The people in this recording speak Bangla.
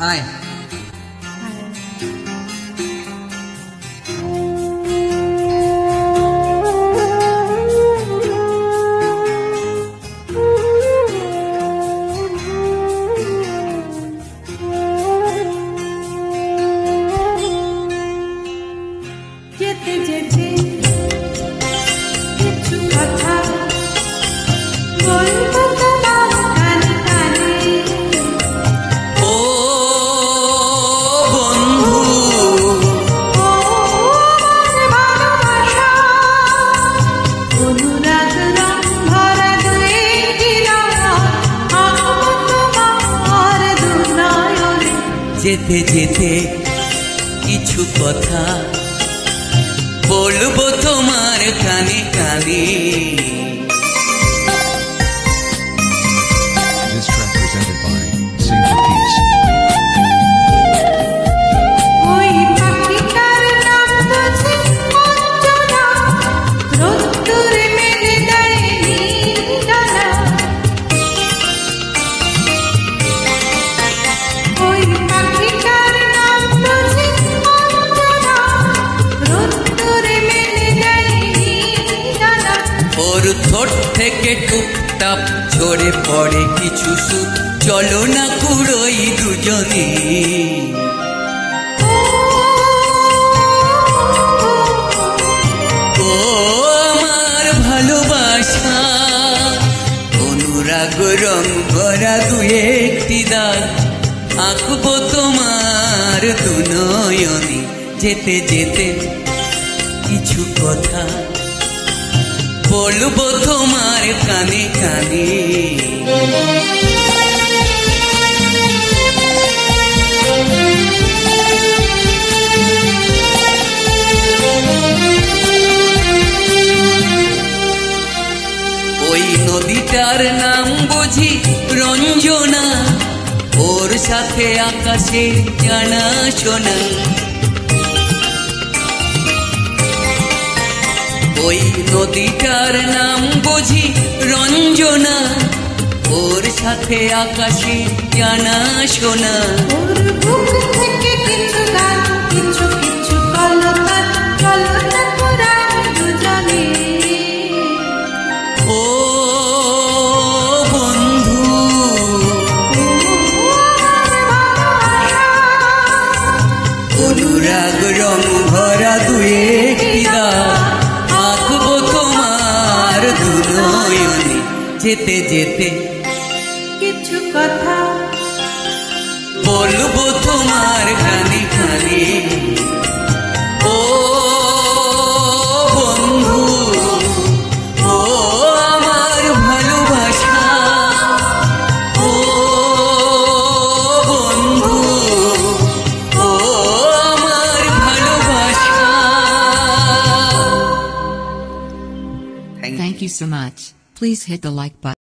হাই। যেতে যেতে কিছু কথা বলবো তোমার কানে কানে। ও বন্ধু, ও আমার ভালোবাসা, অনুরাগ রং ভরা দুই রাত, আঁকবো তোমার দুনয়নে। যেতে যেতে কিছু কথা বলবো তোমার কানে কানে। This track presented by Sing for Peace. ওই পাখিটার নাম বুঝি অঞ্জনা, রোদ্দুরে মেলে দেয় নীল ডানা। ওই পাখিটার নাম বুঝি অঞ্জনা, রোদ্দুরে মেলে দেয় নীল ডানা। ওর ঠোঁট থেকে টুপটাপ ঝরে পড়ে কিছু সুখ, চলো না কুড়োই দুজনে। ও আমার ভালোবাসা, অনুরাগ রং ভরা দু একটি দাগ, আঁকবো তোমার দুনয়নে। যেতে যেতে কিছু কথা বলবো তোমার কানে কানে। ওই নদীটার নাম বুঝি রঞ্জনা, ওর সাথে আকাশে জানা শোনা। ওই নদীটার নাম বুঝি রঞ্জনা, ওর সাথে আকাশে জানা শোনা। ওর বুক থেকে কিছু গান, কিছু কিছু কলতান, কলতা করার দুজনে। ও বন্ধু, অনুরাগ রং ভরা দু একটি দাগ, আঁকবো তোমার দুনয়নে। যেতে যেতে কিছু কথা বলবো তোমার কানে কানে। ও বন্ধু, ও আমার ভালোবাসা, ও বন্ধু, ও আমার ভালোবাসা। Thank you so much. Please hit the like button.